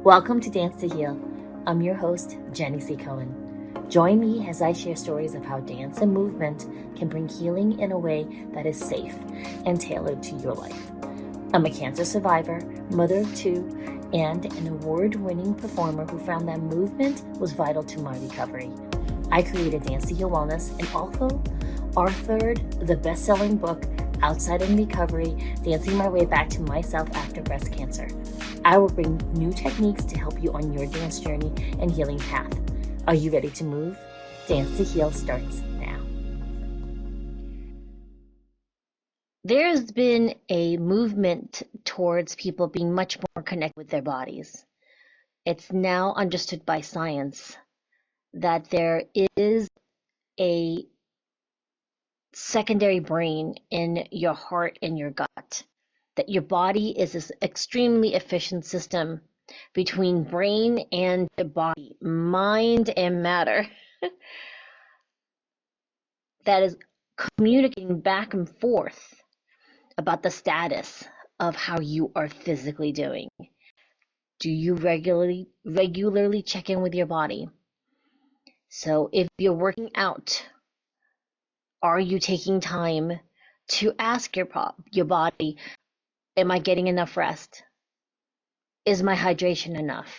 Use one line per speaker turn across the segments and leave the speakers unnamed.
Welcome to Dance to Heal. I'm your host, Jenny C. Cohen. Join me as I share stories of how dance and movement can bring healing in a way that is safe and tailored to your life. I'm a cancer survivor, mother of two, and an award-winning performer who found that movement was vital to my recovery. I created Dance to Heal Wellness and also authored the best-selling book, Outside in Recovery, Dancing My Way Back to Myself After Breast Cancer. I will bring new techniques to help you on your dance journey and healing path. Are you ready to move? Dance to Heal starts now. There's been a movement towards people being much more connected with their bodies. It's now understood by science that there is a secondary brain in your heart and your gut, that your body is this extremely efficient system between brain and the body, mind and matter, that is communicating back and forth about the status of how you are physically doing. Do you regularly check in with your body? So if you're working out, are you taking time to ask your body, am I getting enough rest? Is my hydration enough?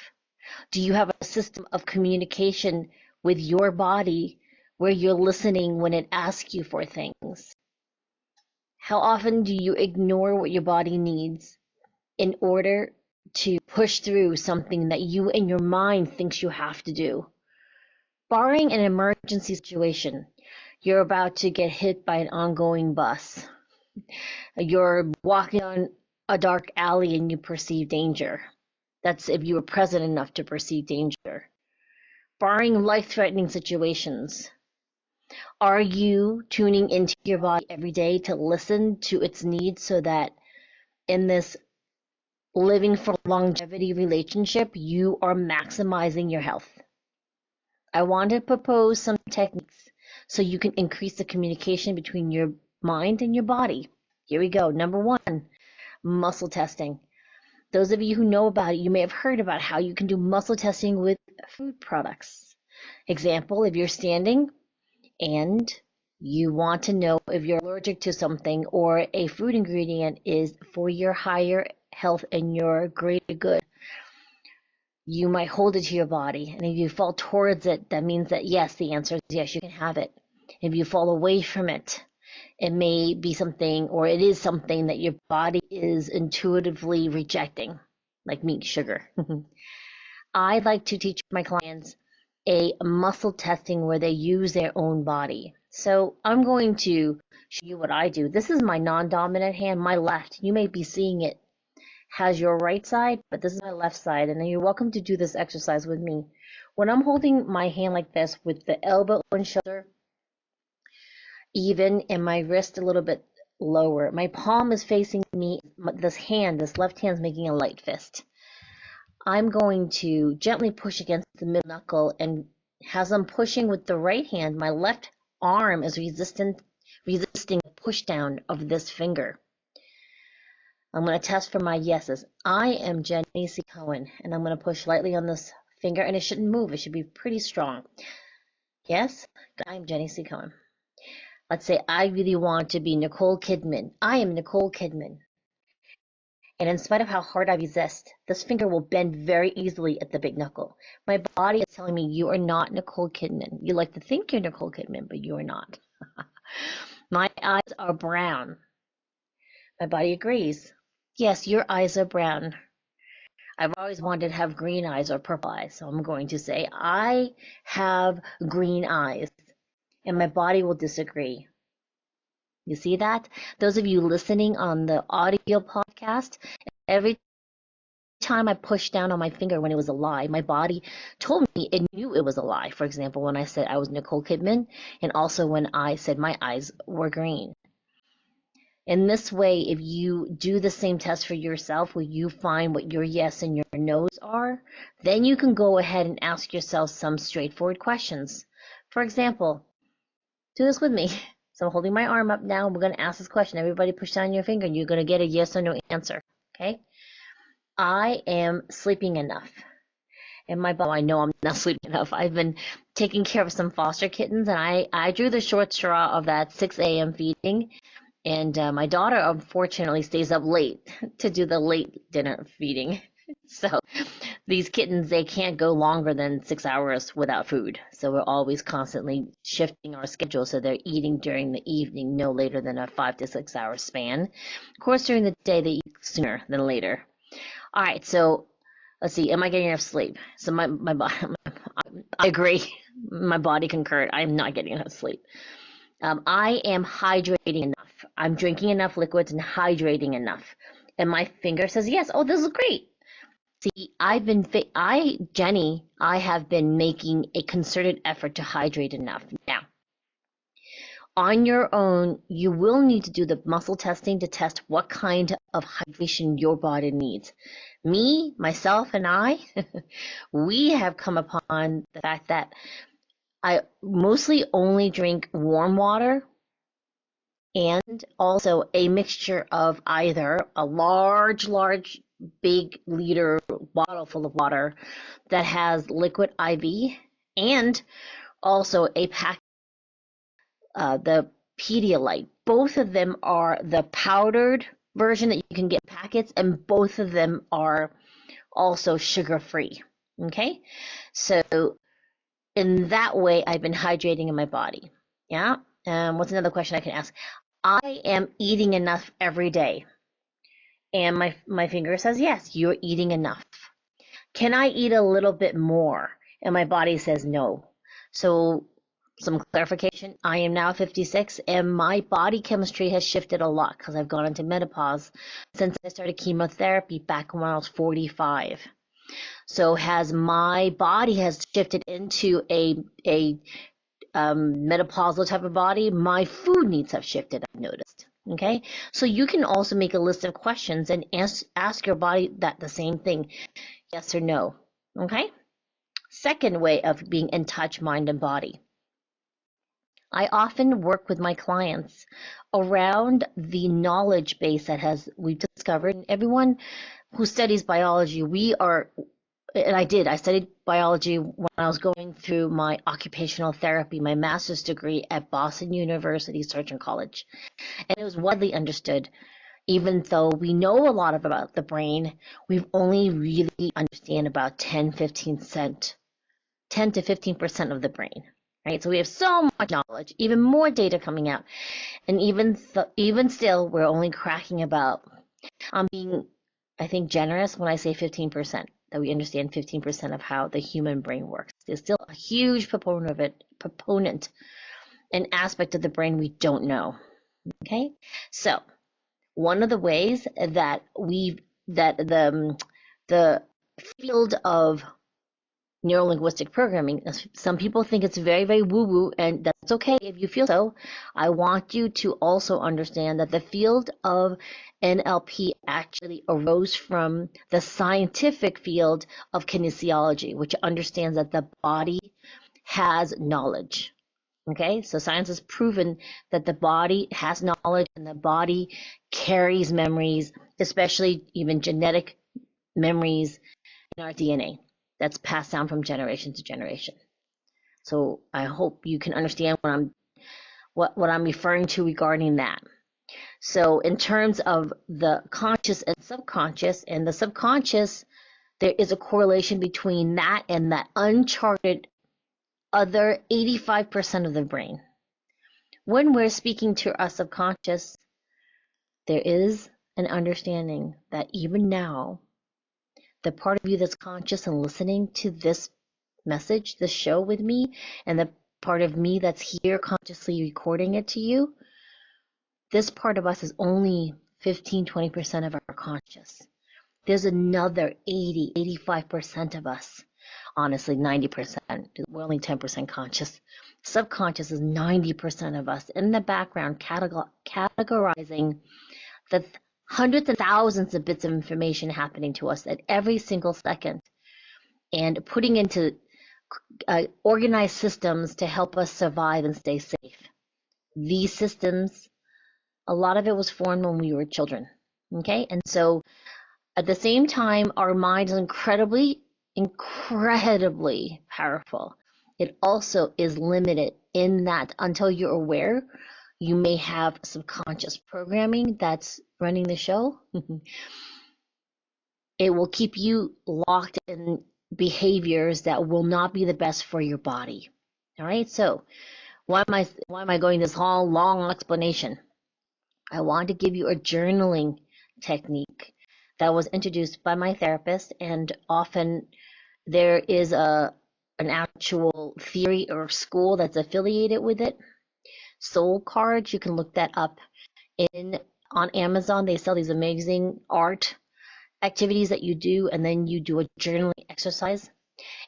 Do you have a system of communication with your body where you're listening when it asks you for things? How often do you ignore what your body needs in order to push through something that you in your mind thinks you have to do? Barring an emergency situation, you're about to get hit by an ongoing bus. You're walking on a dark alley and you perceive danger. That's if you were present enough to perceive danger. Barring life-threatening situations, are you tuning into your body every day to listen to its needs so that in this living for longevity relationship, you are maximizing your health? I want to propose some techniques so you can increase the communication between your mind and your body. Here we go. Number one, muscle testing. Those of you who know about it, you may have heard about how you can do muscle testing with food products. Example, if you're standing and you want to know if you're allergic to something or a food ingredient is for your higher health and your greater good, you might hold it to your body. And if you fall towards it, that means that yes, the answer is yes, you can have it. If you fall away from it, it may be something, or it is something that your body is intuitively rejecting, like meat, sugar. I like to teach my clients a muscle testing where they use their own body. So I'm going to show you what I do. This is my non-dominant hand, my left. You may be seeing it has your right side, but this is my left side, and you're welcome to do this exercise with me. When I'm holding my hand like this with the elbow and shoulder even and my wrist a little bit lower, my palm is facing me, this left hand is making a light fist. I'm going to gently push against the middle knuckle, and as I'm pushing with the right hand, my left arm is resisting the push down of this finger. I'm going to test for my yeses. I am Jenny C. Cohen, and I'm going to push lightly on this finger, and it shouldn't move. It should be pretty strong. Yes, I'm Jenny C. Cohen. Let's say I really want to be Nicole Kidman. I am Nicole Kidman. And in spite of how hard I resist, this finger will bend very easily at the big knuckle. My body is telling me you are not Nicole Kidman. You like to think you're Nicole Kidman, but you are not. My eyes are brown. My body agrees. Yes, your eyes are brown. I've always wanted to have green eyes or purple eyes, so I'm going to say I have green eyes, and my body will disagree. You see that? Those of you listening on the audio podcast, every time I pushed down on my finger when it was a lie, my body told me it knew it was a lie. For example, when I said I was Nicole Kidman, and also when I said my eyes were green. In this way, if you do the same test for yourself, where you find what your yes and your no's are, then you can go ahead and ask yourself some straightforward questions. For example, do this with me. So I'm holding my arm up now, and we're going to ask this question. Everybody push down your finger, and you're going to get a yes or no answer, okay? I am sleeping enough. in my body. I know I'm not sleeping enough. I've been taking care of some foster kittens, and I drew the short straw of that 6 a.m. feeding. And my daughter unfortunately stays up late to do the late dinner feeding. So these kittens, they can't go longer than 6 hours without food. So we're always constantly shifting our schedule so they're eating during the evening no later than a 5 to 6 hour span. Of course, during the day, they eat sooner than later. All right, so let's see. Am I getting enough sleep? So my body, I agree. My body concurred. I'm not getting enough sleep. I am hydrating enough. I'm drinking enough liquids and hydrating enough. And my finger says yes. Oh, this is great. See, Jenny, I have been making a concerted effort to hydrate enough. Now, on your own, you will need to do the muscle testing to test what kind of hydration your body needs. Me, myself, and I, we have come upon the fact that I mostly only drink warm water and also a mixture of either a large, big liter bottle full of water that has liquid IV and also a pack, the Pedialyte. Both of them are the powdered version that you can get in packets, and both of them are also sugar-free. Okay, so in that way, I've been hydrating in my body. Yeah. What's another question I can ask? I am eating enough every day. And my finger says, yes, you're eating enough. Can I eat a little bit more? And my body says no. So some clarification, I am now 56 and my body chemistry has shifted a lot because I've gone into menopause since I started chemotherapy back when I was 45. So has my body has shifted into a menopausal type of body, my food needs have shifted, I've noticed. Okay, so you can also make a list of questions and ask your body that the same thing, yes or no. Okay, second way of being in touch, mind and body. I often work with my clients around the knowledge base that we've discovered. And everyone who studies biology, I studied biology when I was going through my occupational therapy, my master's degree at Boston University Surgeon College. And it was widely understood, even though we know a lot about the brain, we've only really understand about 10 to 15% of the brain, right? So we have so much knowledge, even more data coming out. And even still, we're only cracking about, I'm being, I think, generous when I say 15%. That we understand 15% of how the human brain works. There's still a huge proponent, an aspect of the brain we don't know. Okay, so one of the ways that the field of neurolinguistic programming, some people think it's very, very woo-woo, and that's okay if you feel so. I want you to also understand that the field of NLP actually arose from the scientific field of kinesiology, which understands that the body has knowledge. Okay, so science has proven that the body has knowledge and the body carries memories, especially even genetic memories in our DNA that's passed down from generation to generation. So I hope you can understand what I'm referring to regarding that. So in terms of the conscious and the subconscious, there is a correlation between that and that uncharted other 85% of the brain. When we're speaking to our subconscious, there is an understanding that even now, the part of you that's conscious and listening to this message, this show with me, and the part of me that's here consciously recording it to you, this part of us is only 15-20% of our conscious. There's another 85% of us, honestly 90%, we're only 10% conscious. Subconscious is 90% of us in the background categorizing the hundreds and thousands of bits of information happening to us at every single second and putting into organized systems to help us survive and stay safe. These systems, a lot of it was formed when we were children, okay? And so at the same time, our mind is incredibly incredibly powerful. It also is limited in that until you're aware, you may have subconscious programming that's running the show. It will keep you locked in behaviors that will not be the best for your body. All right, so why am I going this whole long explanation? I want to give you a journaling technique that was introduced by my therapist, and often there is an actual theory or school that's affiliated with it. Soul cards, you can look that up in on Amazon. They sell these amazing art activities that you do, and then you do a journaling exercise.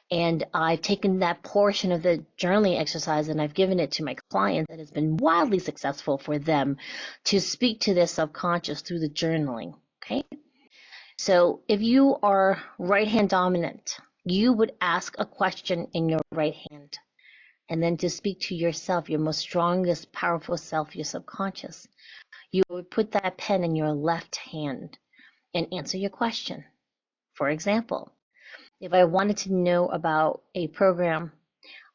And I've taken that portion of the journaling exercise and I've given it to my clients, and it's been wildly successful for them to speak to their subconscious through the journaling. Okay. So if you are right hand dominant, you would ask a question in your right hand. And then to speak to yourself, your most strongest, powerful self, your subconscious, you would put that pen in your left hand and answer your question. For example, if I wanted to know about a program,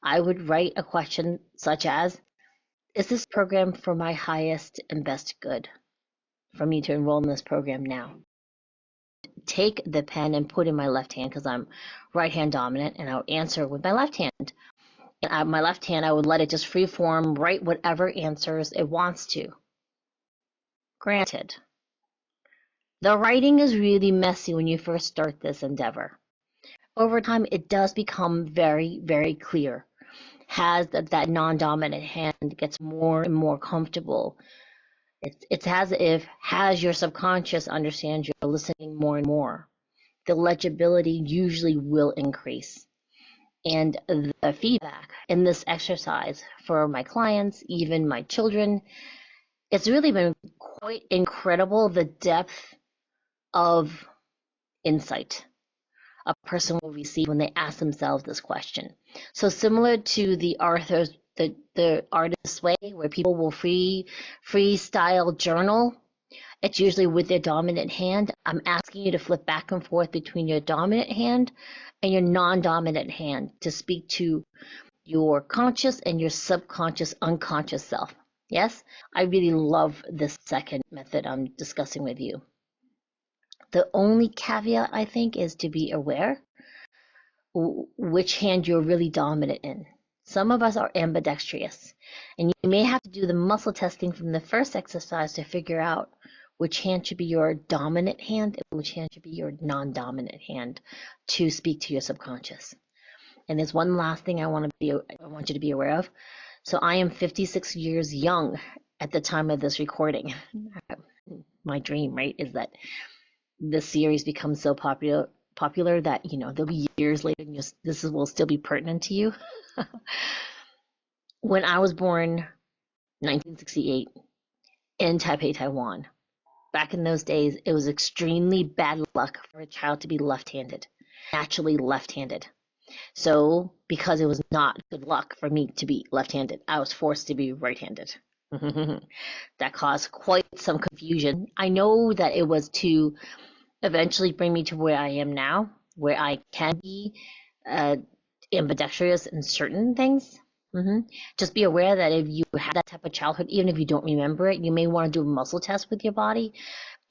I would write a question such as, is this program for my highest and best good for me to enroll in this program now? Take the pen and put in my left hand because I'm right hand dominant, and I would answer with my left hand. And my left hand, I would let it just free form, write whatever answers it wants to. Granted, the writing is really messy when you first start this endeavor. Over time, it does become very, very clear. As that non-dominant hand gets more and more comfortable, it's as if as your subconscious understands you're listening more and more, the legibility usually will increase. And the feedback in this exercise for my clients, even my children, it's really been quite incredible the depth of insight a person will receive when they ask themselves this question. So similar to the artist's way, where people will freestyle journal, it's usually with their dominant hand. I'm asking you to flip back and forth between your dominant hand and your non-dominant hand to speak to your conscious and your subconscious, unconscious self. Yes, I really love this second method I'm discussing with you. The only caveat, I think, is to be aware which hand you're really dominant in. Some of us are ambidextrous, and you may have to do the muscle testing from the first exercise to figure out which hand should be your dominant hand and which hand should be your non-dominant hand to speak to your subconscious. And there's one last thing I want you to be aware of. So I am 56 years young at the time of this recording. My dream, right, is that this series becomes so popular that there'll be years later and this will still be pertinent to you. When I was born, 1968, in Taipei, Taiwan, back in those days, it was extremely bad luck for a child to be left-handed, naturally left-handed. So because it was not good luck for me to be left-handed, I was forced to be right-handed. That caused quite some confusion. I know that it was to eventually bring me to where I am now, where I can be ambidextrous in certain things. Just be aware that if you had that type of childhood, even if you don't remember it, you may want to do a muscle test with your body.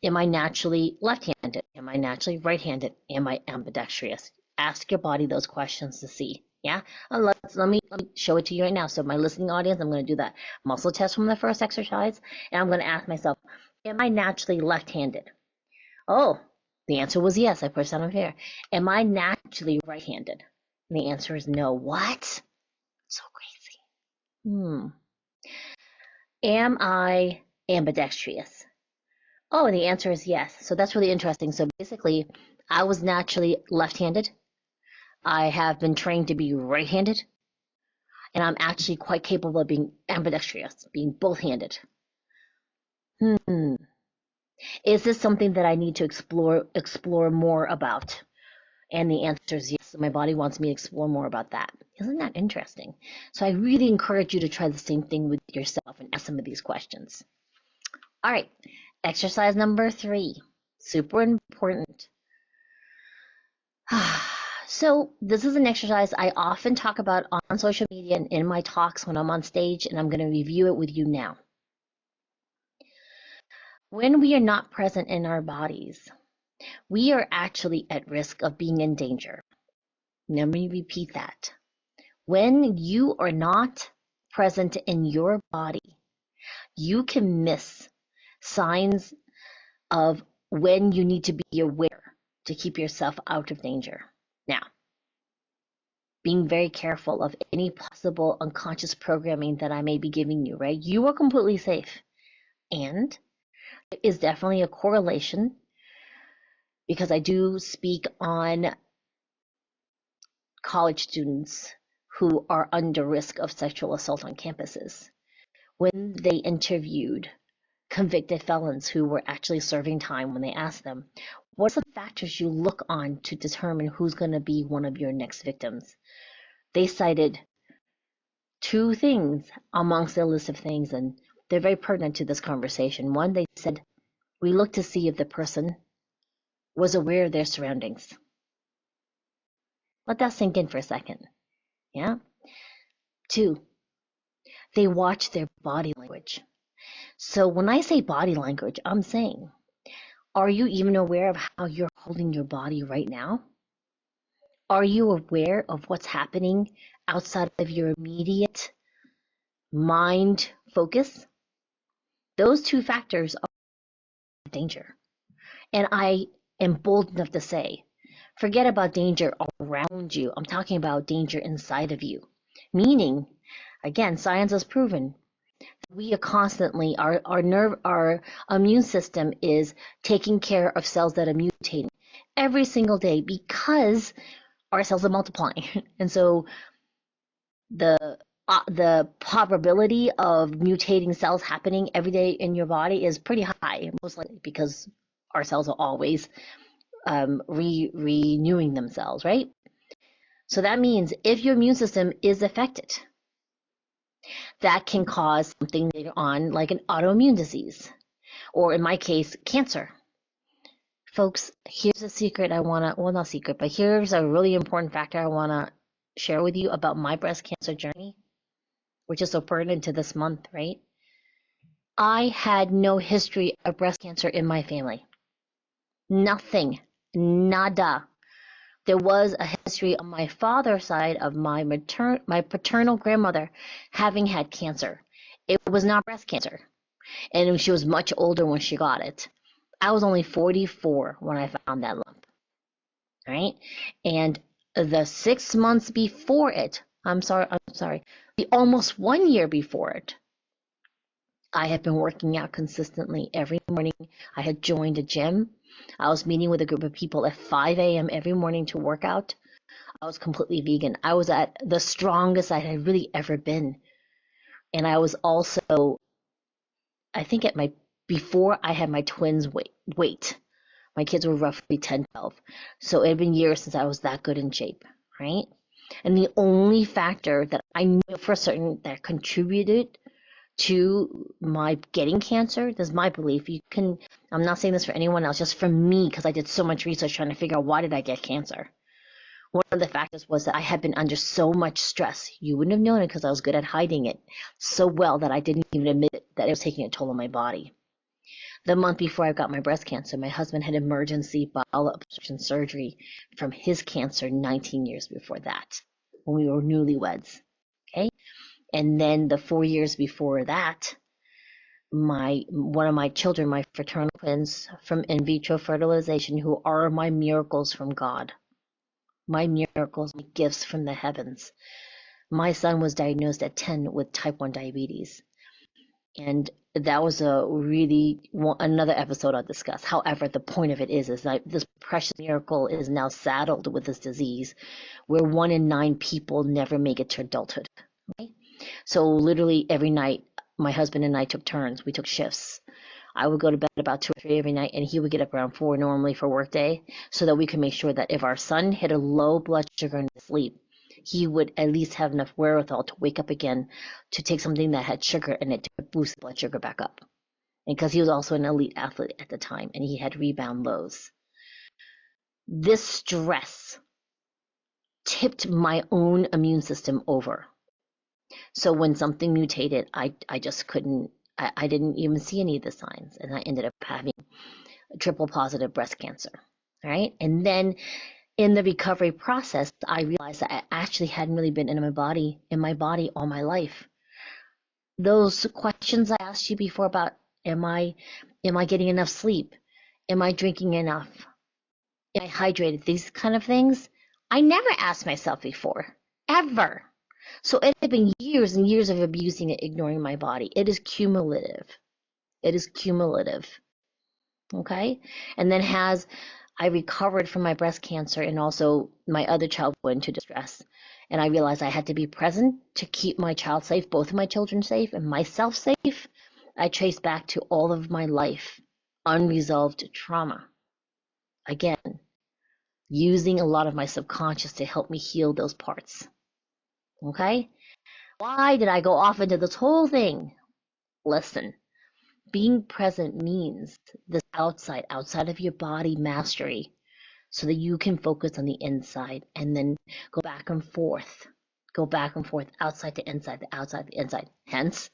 Am I naturally left-handed? Am I naturally right-handed? Am I ambidextrous? Ask your body those questions to see. Yeah, let me show it to you right now. So my listening audience, I'm going to do that muscle test from the first exercise, and I'm going to ask myself, am I naturally left-handed? Oh, the answer was yes. I pushed that on here. Am I naturally right-handed? And the answer is no. What? So crazy. Am I ambidextrous? Oh, and the answer is yes. So that's really interesting. So basically, I was naturally left-handed. I have been trained to be right-handed. And I'm actually quite capable of being ambidextrous, being both-handed. Is this something that I need to explore more about? And the answer is yes. My body wants me to explore more about that. Isn't that interesting? So I really encourage you to try the same thing with yourself and ask some of these questions. All right, exercise number 3, super important. So this is an exercise I often talk about on social media and in my talks when I'm on stage, and I'm going to review it with you now. When we are not present in our bodies, we are actually at risk of being in danger. Let me repeat that. When you are not present in your body, you can miss signs of when you need to be aware to keep yourself out of danger. Now, being very careful of any possible unconscious programming that I may be giving you, right? You are completely safe. And it is definitely a correlation because I do speak on college students who are under risk of sexual assault on campuses. When they interviewed convicted felons who were actually serving time, when they asked them, what are some factors you look on to determine who's going to be one of your next victims? They cited two things amongst their list of things, and they're very pertinent to this conversation. One, they said, we look to see if the person was aware of their surroundings. Let that sink in for a second. Yeah. Two, they watch their body language. So when I say body language, I'm saying, are you even aware of how you're holding your body right now? Are you aware of what's happening outside of your immediate mind focus? Those two factors are danger. And I am bold enough to say, forget about danger around you. I'm talking about danger inside of you. Meaning, again, science has proven we are constantly, our immune system is taking care of cells that are mutating every single day because our cells are multiplying. And so the probability of mutating cells happening every day in your body is pretty high, most likely because our cells are always renewing themselves, right? So that means if your immune system is affected, that can cause something later on, like an autoimmune disease, or in my case, cancer. Folks, here's a secret I want to, well, not secret, but here's a really important factor I want to share with you about my breast cancer journey, which is so pertinent to this month, right? I had no history of breast cancer in my family. Nothing. Nada. There was a history on my father's side of my paternal grandmother having had cancer. It was not breast cancer, and she was much older when she got it. I was only 44 when I found that lump, right? And the 6 months before it, I'm sorry, the almost 1 year before it, I had been working out consistently every morning. I had joined a gym. I was meeting with a group of people at 5 a.m. every morning to work out. I was completely vegan. I was at the strongest I had really ever been. And I was also, I think before I had my twins weight. My kids were roughly 10, 12. So it had been years since I was that good in shape, right? And the only factor that I know for certain that contributed to my getting cancer, that's my belief. I'm not saying this for anyone else, just for me, because I did so much research trying to figure out why did I get cancer. One of the factors was that I had been under so much stress. You wouldn't have known it because I was good at hiding it so well that I didn't even admit it, that it was taking a toll on my body. The month before I got my breast cancer, my husband had emergency bowel obstruction surgery from his cancer 19 years before that, when we were newlyweds. Okay? And then the 4 years before that, one of my children, my fraternal twins from in vitro fertilization, who are my miracles from God, my miracles, my gifts from the heavens. My son was diagnosed at 10 with type 1 diabetes. And that was another episode I'll discuss. However, the point of it is that this precious miracle is now saddled with this disease where 1 in 9 people never make it to adulthood. Okay? So literally every night, my husband and I took turns. We took shifts. I would go to bed about 2 or 3 every night, and he would get up around 4 normally for work day, so that we could make sure that if our son hit a low blood sugar in his sleep, he would at least have enough wherewithal to wake up again to take something that had sugar in it to boost blood sugar back up. And because he was also an elite athlete at the time, and he had rebound lows. This stress tipped my own immune system over. So when something mutated, I just couldn't, I didn't even see any of the signs. And I ended up having triple positive breast cancer. Right. And then in the recovery process, I realized that I actually hadn't really been in my body all my life. Those questions I asked you before about am I getting enough sleep? Am I drinking enough? Am I hydrated? These kind of things I never asked myself before, ever. So it had been years and years of abusing it, ignoring my body. It is cumulative. It is cumulative. Okay. And then I recovered from my breast cancer and also my other child went into distress. And I realized I had to be present to keep my child safe, both of my children safe and myself safe. I traced back to all of my life, unresolved trauma. Again, using a lot of my subconscious to help me heal those parts. Okay? Why did I go off into this whole thing? Listen, being present means this outside of your body mastery, so that you can focus on the inside and then go back and forth, outside to inside, the outside, the inside. Hence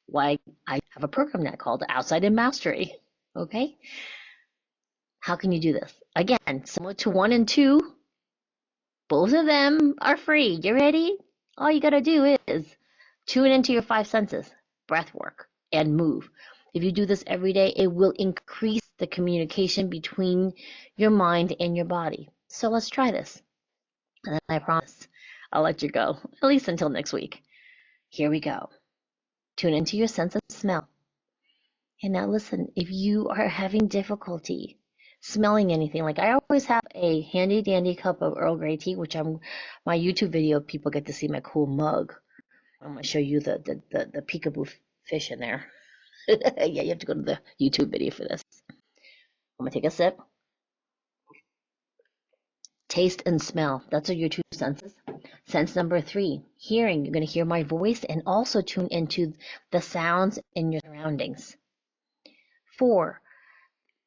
why I have a program now called Outside in Mastery. Okay? How can you do this? Again, similar to 1 and 2, both of them are free. You ready? All you gotta do is tune into your 5 senses, breath work, and move. If you do this every day, it will increase the communication between your mind and your body. So let's try this. And then I promise I'll let you go, at least until next week. Here we go. Tune into your sense of smell. And now listen, if you are having difficulty smelling anything, like I always have a handy dandy cup of Earl Grey tea, which my YouTube video, people get to see my cool mug. I'm gonna show you the peekaboo fish in there. Yeah, you have to go to the YouTube video for this. I'm gonna take a sip. Taste and smell. That's your 2 senses. Sense number 3, hearing. You're gonna hear my voice and also tune into the sounds in your surroundings. 4,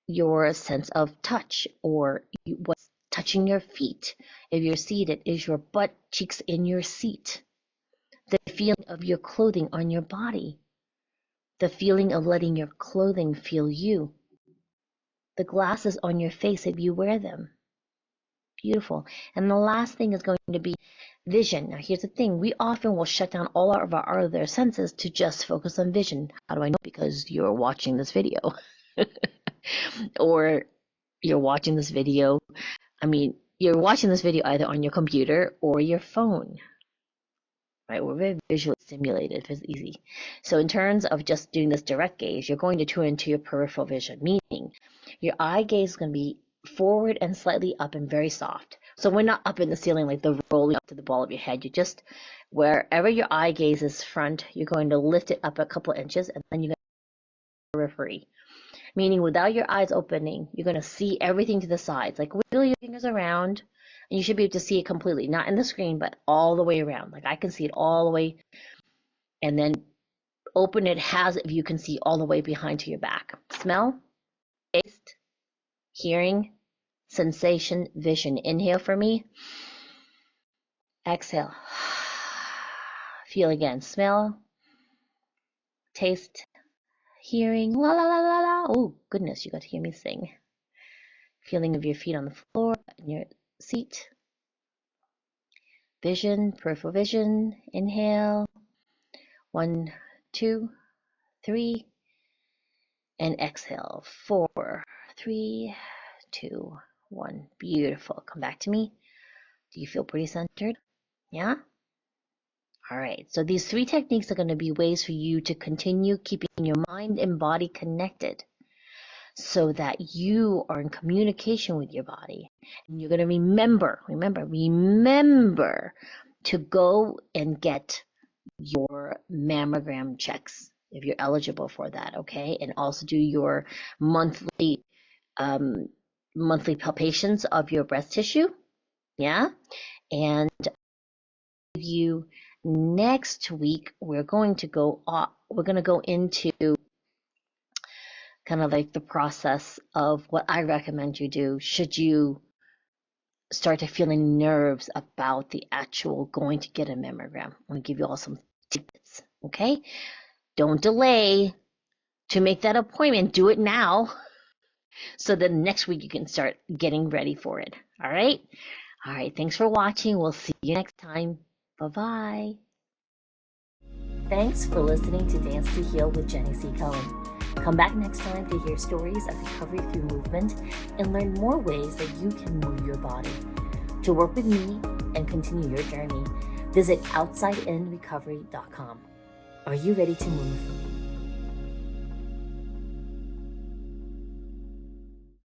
your sense of touch, or what's touching your feet. If you're seated, is your butt cheeks in your seat. The feeling of your clothing on your body. The feeling of letting your clothing feel you. The glasses on your face if you wear them. Beautiful. And the last thing is going to be vision. Now here's the thing. We often will shut down all of our other senses to just focus on vision. How do I know? Because you're watching this video. Or you're watching this video. You're watching this video either on your computer or your phone. Right? We're very visually stimulated. It's easy. So in terms of just doing this direct gaze, you're going to tune into your peripheral vision, meaning your eye gaze is going to be forward and slightly up and very soft. So we're not up in the ceiling like the rolling up to the ball of your head. You just, wherever your eye gaze is front, you're going to lift it up a couple inches and then you're going to periphery. Meaning without your eyes opening, you're going to see everything to the sides. Like wiggle your fingers around and you should be able to see it completely. Not in the screen, but all the way around. Like I can see it all the way. And then open it as if you can see all the way behind to your back. Smell, taste, hearing, sensation, vision. Inhale for me. Exhale. Feel again. Smell, taste, hearing. La la la la la. Oh, goodness, you got to hear me sing. Feeling of your feet on the floor, in your seat. Vision, peripheral vision. Inhale. 1, 2, 3. And exhale. 4, 3, 2, 1. Beautiful. Come back to me. Do you feel pretty centered? Yeah? All right. So these 3 techniques are going to be ways for you to continue keeping your mind and body connected so that you are in communication with your body. And you're going to remember to go and get your mammogram checks if you're eligible for that, okay? And also do your monthly palpations of your breast tissue, yeah? And you next week we're going to go into kind of like the process of what I recommend you do should you start to feel any nerves about the actual going to get a mammogram. I'm going to give you all some tidbits, okay? Don't delay to make that appointment. Do it now so that next week you can start getting ready for it. All right? All right. Thanks for watching. We'll see you next time. Bye-bye. Thanks for listening to Dance to Heal with Jenny C. Cohen. Come back next time to hear stories of recovery through movement and learn more ways that you can move your body. To work with me and continue your journey, visit OutsideInRecovery.com. Are you ready to move?